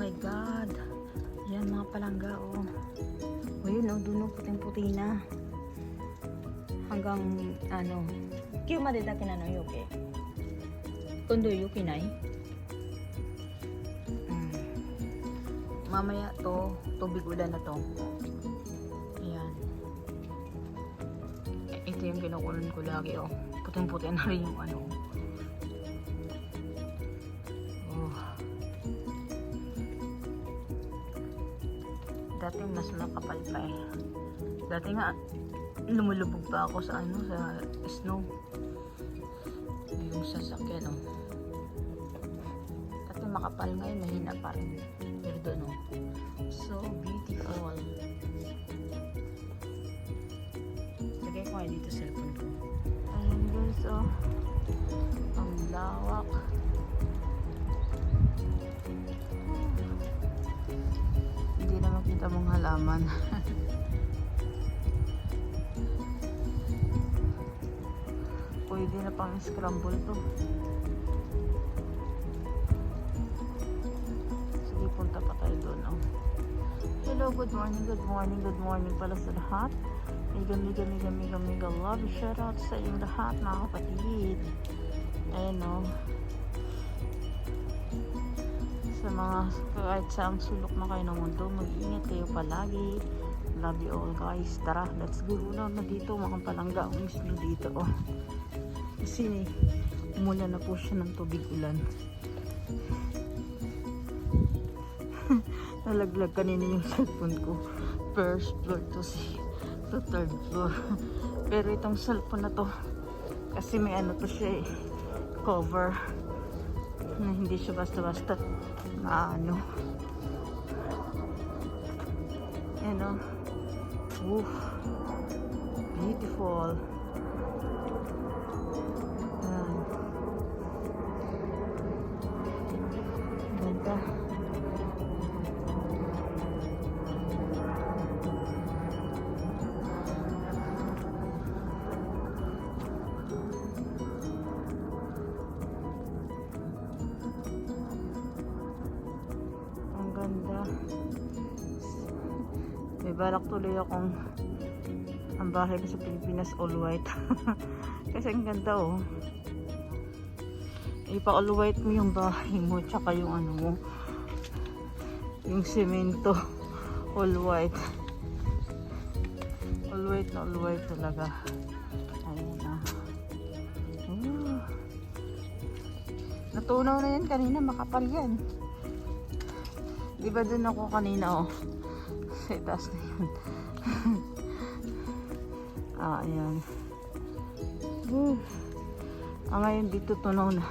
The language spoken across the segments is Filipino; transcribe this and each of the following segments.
my God. Yan mga palangga, oh. O yun, oh, dun, oh, puting-puti na. Hanggang, ano, kiyo madita kinano yuki. Kundo yuki nai. Mamaya to, tubig ulan na to. Ayan. Ito yung kinukunan ko lagi, oh. Puting-puti na rin yung ano. Oh. Dati mas makapal pa eh. Dati nga, lumulubog pa ako sa ano, sa snow. Yung sasakyan, oh. Dati makapal, ngayon mahina pa rin. Pero doon, oh. So beautiful. Lagay ko nga dito cellphone ko. Ayan guys, oh. Ang lawak. Hindi na makita mong halaman. Pwede na pang scramble to. Sige, punta pa tayo doon, oh. Hello, good morning pala sa lahat. Mega love, shout out sa inyong lahat mga kapatid. Ayan, oh. Sa mga kahit saang sulok na kayo ng mundo, mag-iingat kayo palagi. Love you all guys. Tara, let's go na dito mga palangga. Mismo dito, oh. Kasi umulan na po siya ng tubig ulan. Nalaglag kanina yung cellphone ko. First floor to third floor. Pero itong cellphone na to, kasi may ano to siya eh, cover. Na hindi siya basta-basta ano. Ano. Woof. Beautiful. Ganda. Ang ganda. May balak tuloy akong ang bahay ko sa Pilipinas all white. Kasi ang ganda, oh. Ipa all white mo yung bahay mo tsaka yung ano mo, yung semento. All white na all white talaga. Ayun na. Natunaw na yan kanina, makapal yan. Diba dun ako kanina, oh. Sa taas na yun. Ayan. Ngayon dito tunaw na.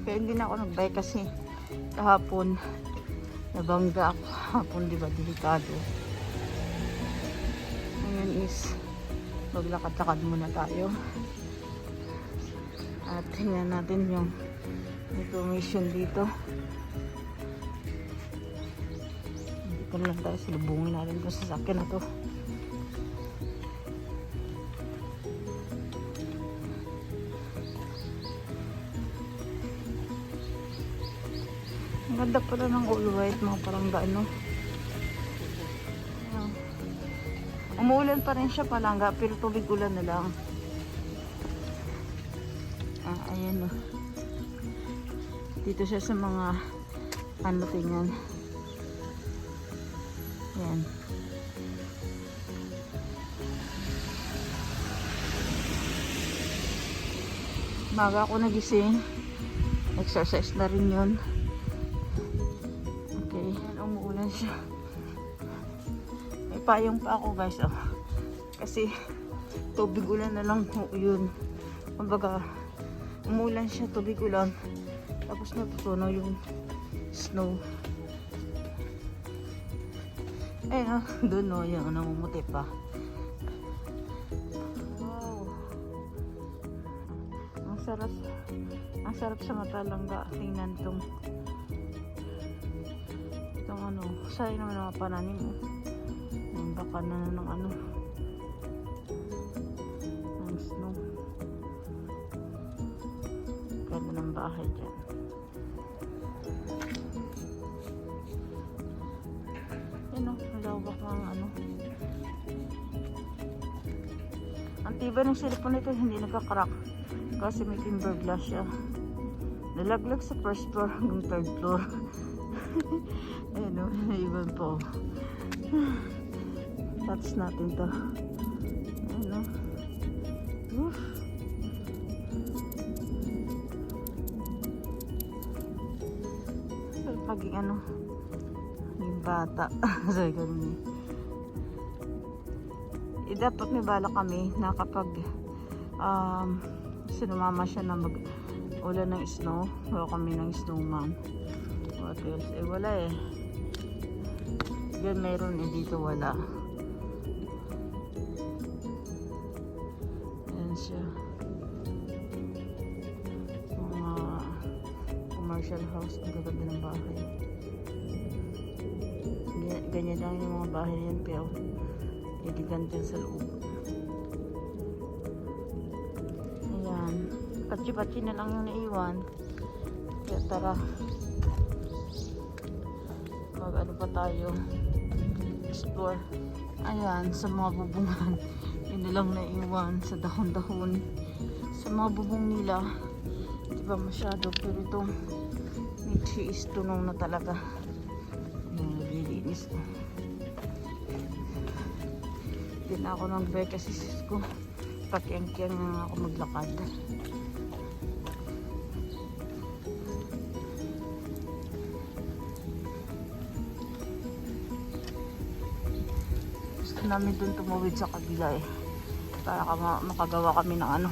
Kaya hindi na ako nagbike kasi kahapon nabangga ako. Kahapon, diba, delikado. Ngayon is maglakad-lakad muna tayo. At tingnan natin yung information dito. Dito lang tayo, salubungin natin kung sasakyan na to. Ang ganda pala ng all white, mga palangga, no? Umuulan pa rin siya palangga, pero tubig ulan na lang. Ayan, no? Dito siya sa mga ano, tingnan. Ayan. Maga ako nagising. Exercise na rin yun. Okay, umuulan siya. May payong pa ako guys, oh. Kasi tubig ulan na lang yun. Kumbaga, umuulan siya, tubig ulan. Tapos natutunaw yung snow. Ayun, doon, oh, yung namumuti pa. Wow. Ang sarap sa mata langga. Tingnan itong ano, sayang naman ang mga pananim, oh. Yung baka na ng ano, ng snow. Ganda ng bahay dyan. tibay ng cellphone nito, hindi nagka-crack. Kasi may timber glass siya. Nalaglag sa first floor hanggang third floor. Ayun o, naiwan po. Touch natin to. Ayun o. Oof. Paging ano, yung bata. Sabi ko rin dapat may bala kami na kapag sinumama siya na mag-ulan ng snow, wala kami ng snowman. What else? Eh wala eh. Diyan mayroon eh, dito wala. Ayan siya. Mga commercial house. Ang gaganda ng bahay. Ganyan lang yung mga bahay yan, pero edigan dyan sa loob. Ayan. Patsi-patsi na lang yung naiwan. Kaya tara. Mag-ano pa tayo. Explore. Ayan, sa mga bubungan. Yun na lang naiwan sa dahon-dahon. Sa mga bubong nila. Di ba masyado? Pero ito, Mitzi is tunaw na talaga. Ayan, lilinis ko. Hindi na ako nag-break kasi sis ko. Pakyang-kyang na ako maglakad. Gusto namin dun tumawid sa kabila eh. Para makagawa kami ng ano.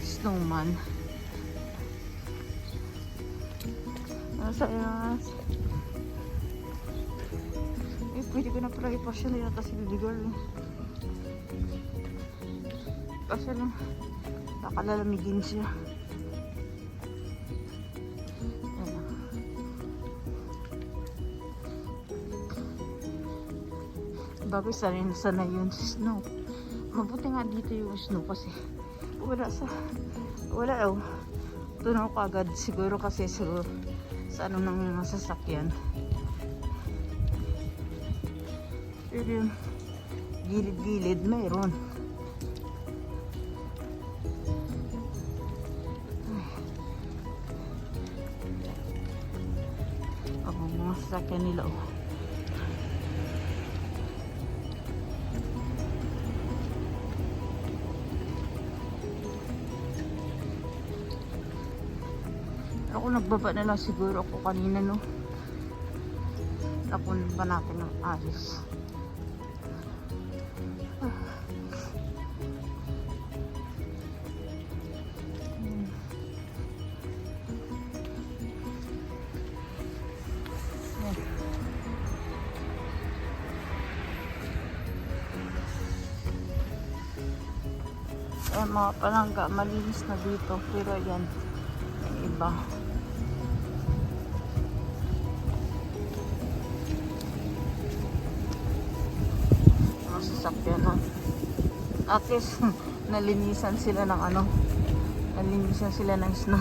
Snowman. Nasa yun. Pwede ko na pala ipasya na yata si baby girl. Kasi lang, nakalalamigin siya. Ayan. Bagay sanay yun sa snow. Mabuti nga dito yung snow kasi wala oh. Tunaw ko agad siguro kasi sa ano ng sasakyan. Pero yung gilid-gilid mayroon. Ako mga sasakyan nila oh. Ako nagbaba na lang siguro ako kanina no. Tapon pa natin ng alis. Ayan mga palangga, malinis na dito. Pero ayan, yung iba. Mga sasakyan na. At least, nalinisan sila ng ano. Nalinisan sila ng snow.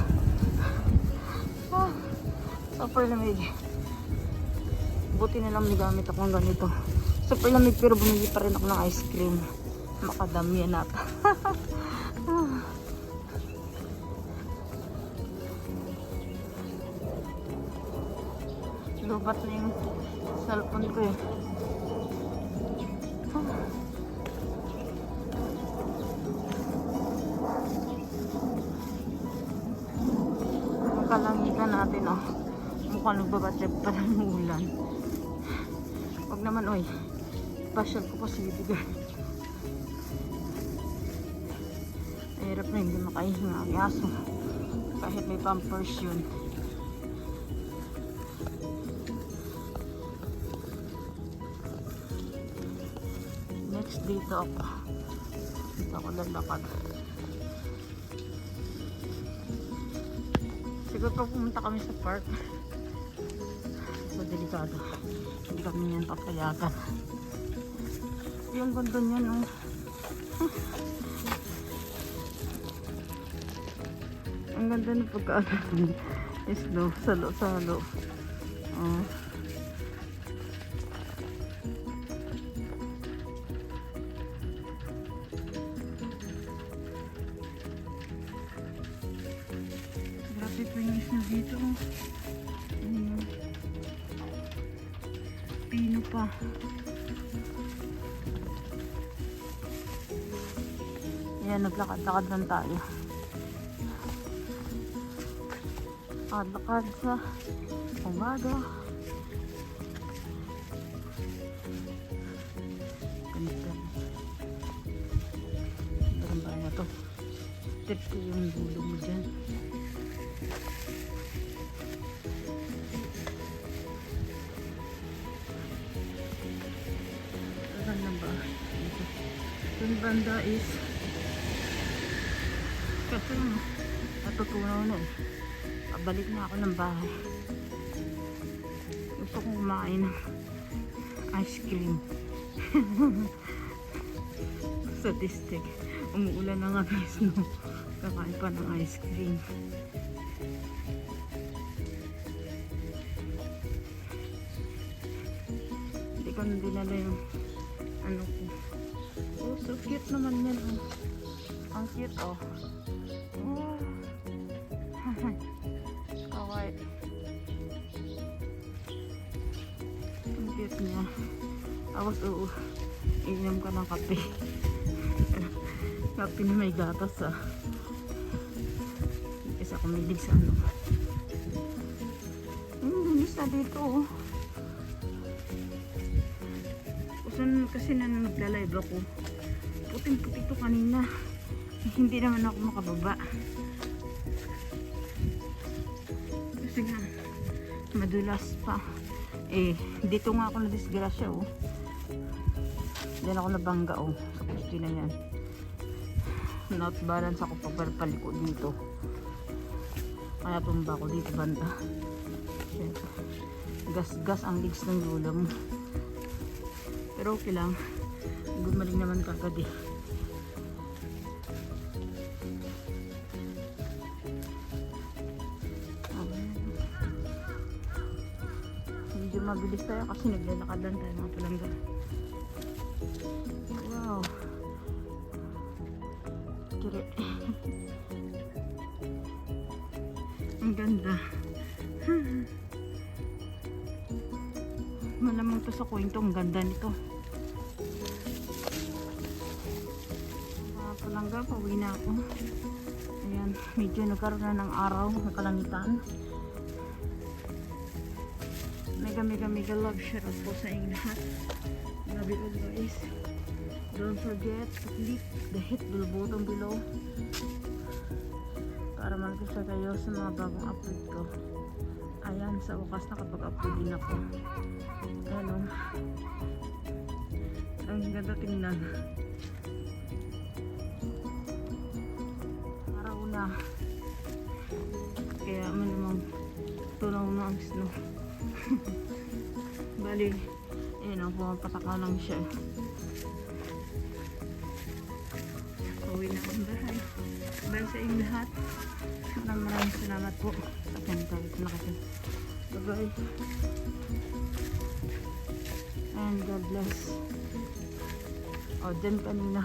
Super lamig. Buti na lang may gamit akong ganito. Super lamig pero bumili pa rin ako ng ice cream. Makadami yan ata. Lubat na yung cellphone ko eh. Ang kalangitan natin oh. Mukhang nagbabatrip pa ng ulan. Huwag naman oy. Pasyal ko pa sa bibigay. Hirap na hindi makahinga ang aso. Kahit may pampers yun. Next dito ako. Dito ako lalakad. Siguro pa pumunta kami sa park. So delikado. Hindi kami yan papayagan. Yung ganda niya no. Ang ganda ng pagkaano. Snow. Salo-salo. dito. Pino pa. Ayan, naglakad-lakad lang tayo. Lakad sa umaga. Ganito. Parang ba na to? Tip ko yung dulo mo dyan. Saan na ba? Yung banda is kasi natutunaw na eh. Pabalik na ako ng bahay. Gusto kong kumain ng ice cream. Statistic. Umuulan na nga guys, no? Kakain pa ng ice cream. Hindi ko na dinala yung ano ko. Oh, so cute naman yan. Oh. Ang cute, oh. Oh. Kawaii. Ang cute niya. Tapos, inom ka ng kape. Kape na may gatas, ah. Kasi ako may sa ano. Linis na dito, oh. Kusan kasi na nagla-live ako. Puting-puti to kanina. Hindi naman ako makababa. Kasi nga, madulas pa. Dito nga ako na-disgrasya, oh. Diyan ako nabangga, oh. Sa pusti na yan. Not balance ako pagpaliko dito. Kaya tumba ako dito banda. Gas-gas ang legs ng lula mo. Pero okay lang. Gumaling naman kagad eh. Medyo mabilis tayo kasi naglalakadan tayo mga palangga. Wow. Kiri. Ang ganda. Malamang to sa kwento. Ang ganda nito. Mga palangga, pauwi na ako. Ayan, medyo nagkaroon na ng araw, ng kalangitan. Mega love shout out po sa inyo lahat. Love you all guys. Don't forget to click the hit bell button below para mag-subscribe kayo sa mga bagong upload ko. Ayan, sa wakas nakapag-upload din ako. Ayan o. Ang ganda tingnan. Araw na. Kaya malamang tunaw na ang snow. Bali, ayun o, pumapatak na lang siya. Uwi na akong bahay. Bye sa inyo lahat. Maraming salamat po. Tapos na kasi. Bye bye. And God bless. O, dyan kanina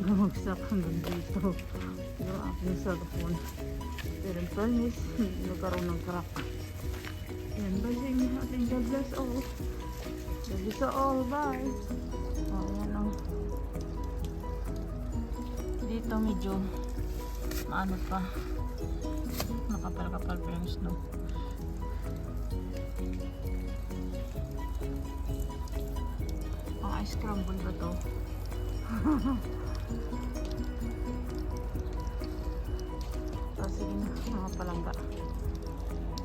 gumagsak hanggang dito yung aking cellphone. Pero in fairness, hindi nagkaroon ng crack. Ayan, bye sa inyo lahat. And God bless all. God bless all. Bye. O, ayan o. Dito medyo maano pa, nakapal-kapal pa yung snow. Ang ice crumble ba to? So sige na mga palangga,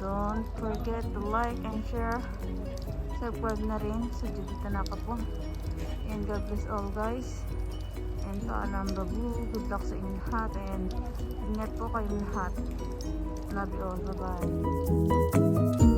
don't forget to like and share, subscribe na rin sa Judith Tanaka po. And God bless all guys. And paalam babu, good luck sa inyong lahat and ingat po kayong lahat. Love you all, bye bye.